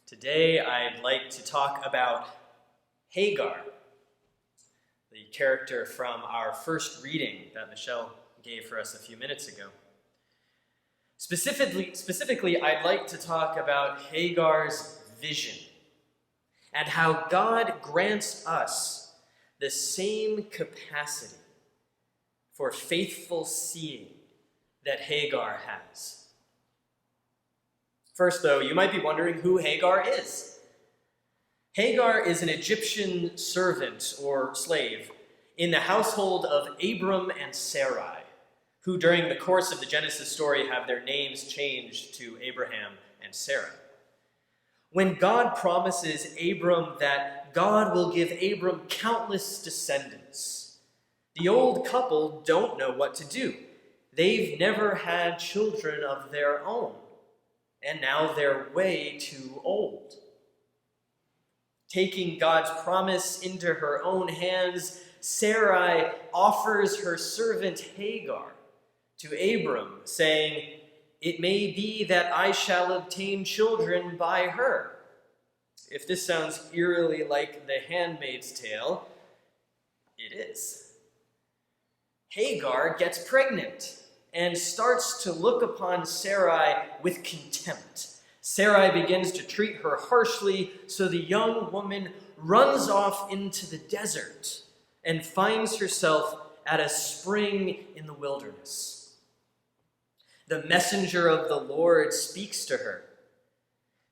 Today I'd like to talk about Hagar, the character from our first reading that Michelle gave for us a few minutes ago. Specifically, I'd like to talk about Hagar's vision and how God grants us the same capacity for faithful seeing that Hagar has. First, though, you might be wondering who Hagar is. Hagar is an Egyptian servant or slave in the household of Abram and Sarai, who during the course of the Genesis story have their names changed to Abraham and Sarah. When God promises Abram that God will give Abram countless descendants, the old couple don't know what to do. They've never had children of their own, and now they're way too old. Taking God's promise into her own hands, Sarai offers her servant Hagar to Abram, saying, "It may be that I shall obtain children by her." If this sounds eerily like The Handmaid's Tale, it is. Hagar gets pregnant and starts to look upon Sarai with contempt. Sarai begins to treat her harshly, so the young woman runs off into the desert and finds herself at a spring in the wilderness. The messenger of the Lord speaks to her,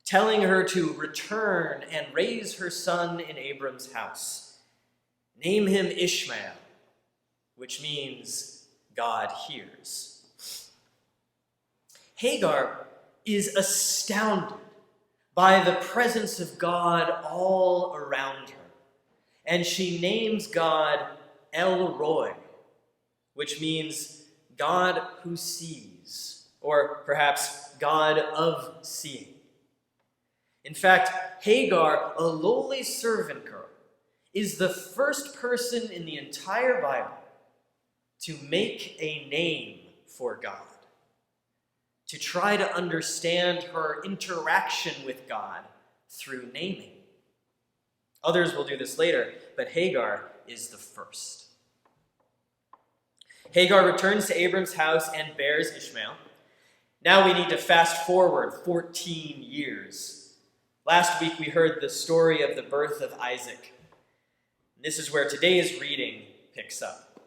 telling her to return and raise her son in Abram's house. Name him Ishmael, which means God hears. Hagar is astounded by the presence of God all around her, and she names God El Roi, which means God who sees, or perhaps God of seeing. In fact, Hagar, a lowly servant girl, is the first person in the entire Bible to make a name for God, to try to understand her interaction with God through naming. Others will do this later, but Hagar is the first. Hagar returns to Abram's house and bears Ishmael. Now we need to fast forward 14 years. Last week we heard the story of the birth of Isaac. This is where today's reading picks up.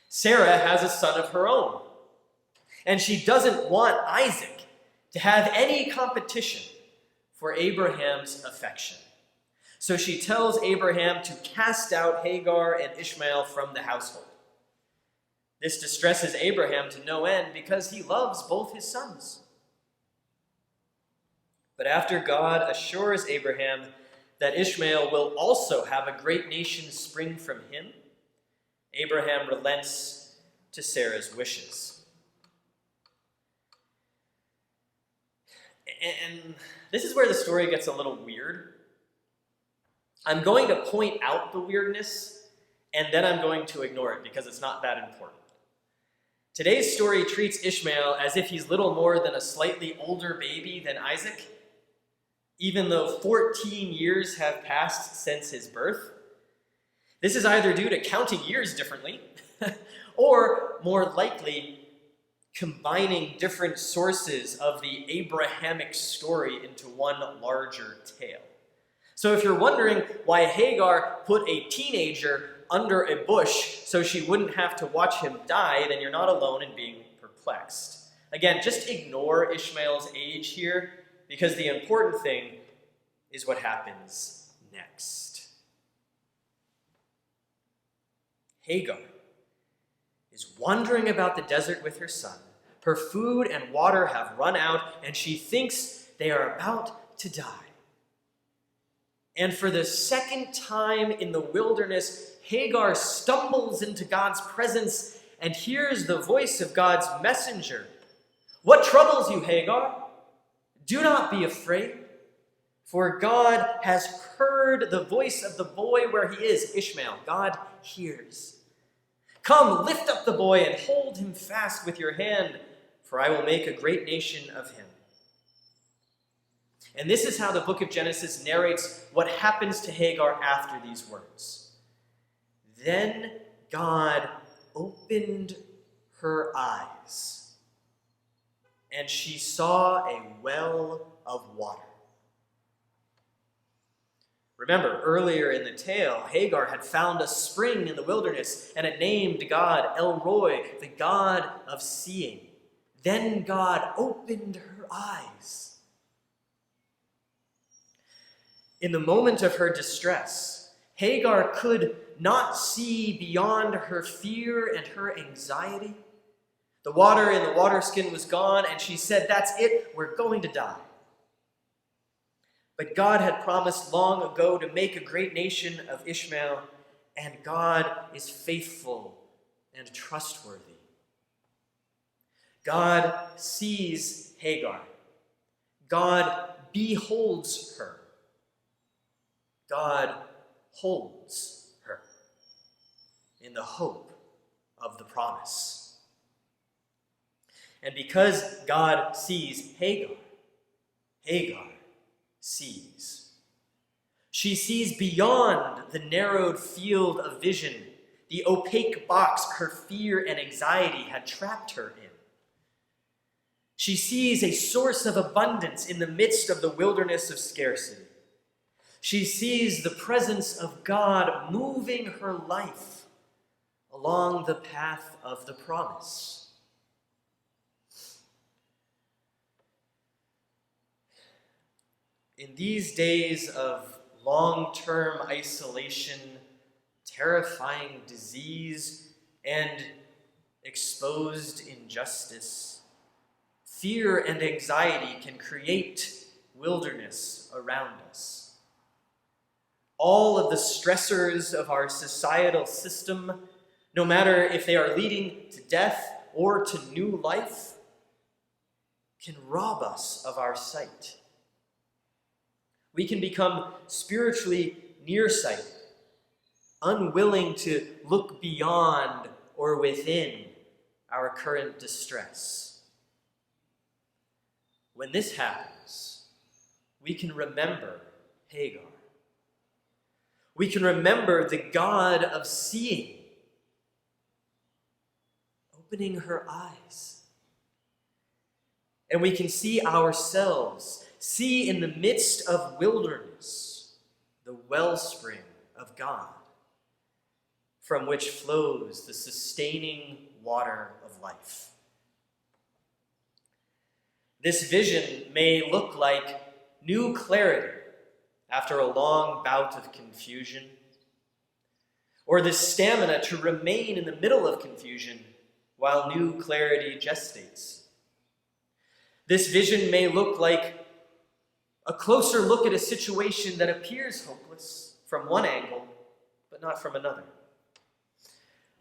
Sarah has a son of her own, and she doesn't want Isaac to have any competition for Abraham's affection. So she tells Abraham to cast out Hagar and Ishmael from the household. This distresses Abraham to no end because he loves both his sons. But after God assures Abraham that Ishmael will also have a great nation spring from him, Abraham relents to Sarah's wishes. And this is where the story gets a little weird. I'm going to point out the weirdness, and then I'm going to ignore it because it's not that important. Today's story treats Ishmael as if he's little more than a slightly older baby than Isaac, even though 14 years have passed since his birth. This is either due to counting years differently, or more likely, combining different sources of the Abrahamic story into one larger tale. So if you're wondering why Hagar put a teenager under a bush so she wouldn't have to watch him die, then you're not alone in being perplexed. Again, just ignore Ishmael's age here, because the important thing is what happens next. Hagar is wandering about the desert with her son. Her food and water have run out, and she thinks they are about to die. And for the second time in the wilderness, Hagar stumbles into God's presence and hears the voice of God's messenger. "What troubles you, Hagar? Do not be afraid, for God has heard the voice of the boy where he is." Ishmael, God hears. "Come, lift up the boy and hold him fast with your hand, for I will make a great nation of him." And this is how the book of Genesis narrates what happens to Hagar after these words. Then God opened her eyes, and she saw a well of water. Remember, earlier in the tale, Hagar had found a spring in the wilderness and had named God El Roi, the God of seeing. Then God opened her eyes. In the moment of her distress, Hagar could not see beyond her fear and her anxiety. The water in the water skin was gone, and she said, "That's it, we're going to die." But God had promised long ago to make a great nation of Ishmael, and God is faithful and trustworthy. God sees Hagar. God beholds her. God holds her in the hope of the promise. And because God sees Hagar, Hagar sees. She sees beyond the narrowed field of vision, the opaque box her fear and anxiety had trapped her in. She sees a source of abundance in the midst of the wilderness of scarcity. She sees the presence of God moving her life along the path of the promise. In these days of long-term isolation, terrifying disease, and exposed injustice, fear and anxiety can create wilderness around us. All of the stressors of our societal system, no matter if they are leading to death or to new life, can rob us of our sight. We can become spiritually nearsighted, unwilling to look beyond or within our current distress. When this happens, we can remember Hagar. We can remember the God of seeing, opening her eyes. And we can see ourselves, see in the midst of wilderness, the wellspring of God, from which flows the sustaining water of life. This vision may look like new clarity after a long bout of confusion, or the stamina to remain in the middle of confusion while new clarity gestates. This vision may look like a closer look at a situation that appears hopeless from one angle, but not from another.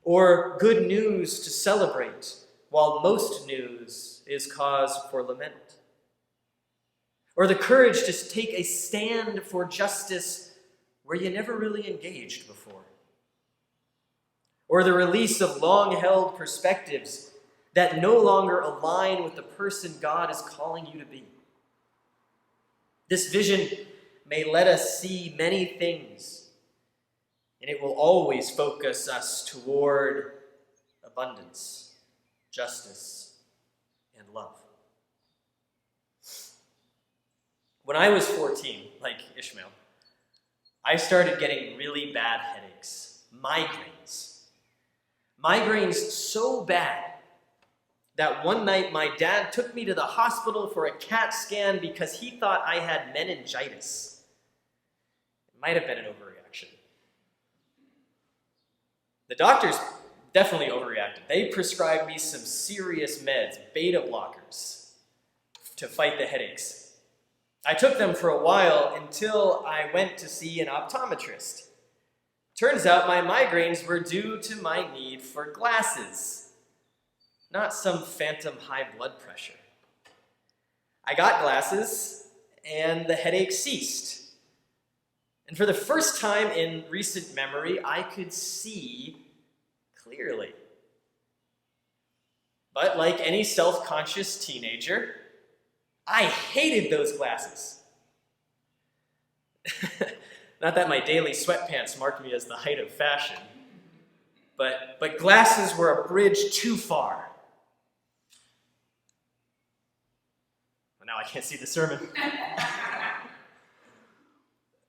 Or good news to celebrate, while most news is cause for lament. Or the courage to take a stand for justice where you never really engaged before. Or the release of long-held perspectives that no longer align with the person God is calling you to be. This vision may let us see many things, and it will always focus us toward abundance, justice, and love. When I was 14, like Ishmael, I started getting really bad headaches, migraines. Migraines so bad that one night my dad took me to the hospital for a CAT scan because he thought I had meningitis. It might have been an overreaction. The doctors definitely overreacted. They prescribed me some serious meds, beta blockers, to fight the headaches. I took them for a while until I went to see an optometrist. Turns out my migraines were due to my need for glasses, not some phantom high blood pressure. I got glasses, and the headache ceased. And for the first time in recent memory, I could see clearly. But like any self-conscious teenager, I hated those glasses. Not that my daily sweatpants marked me as the height of fashion, but glasses were a bridge too far. Well, now I can't see the sermon.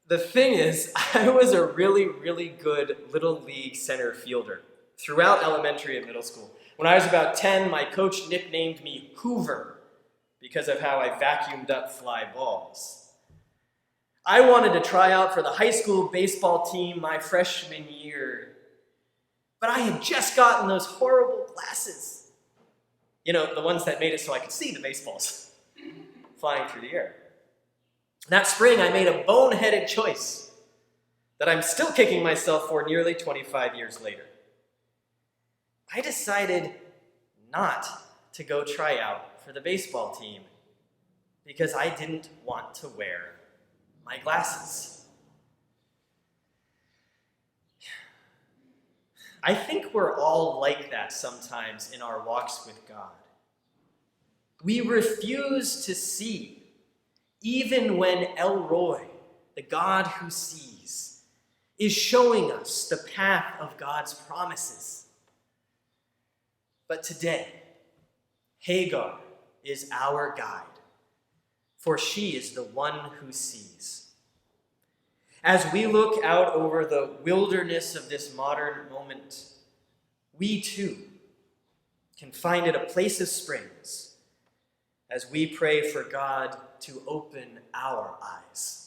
The thing is, I was a really, really good Little League center fielder throughout elementary and middle school. When I was about 10, my coach nicknamed me Hoover because of how I vacuumed up fly balls. I wanted to try out for the high school baseball team my freshman year, but I had just gotten those horrible glasses. You know, the ones that made it so I could see the baseballs flying through the air. That spring, I made a boneheaded choice that I'm still kicking myself for nearly 25 years later. I decided not to go try out for the baseball team because I didn't want to wear my glasses. I think we're all like that sometimes in our walks with God. We refuse to see, even when El Roy, the God who sees, is showing us the path of God's promises. But today, Hagar is our guide, for she is the one who sees. As we look out over the wilderness of this modern moment, we too can find it a place of springs as we pray for God to open our eyes.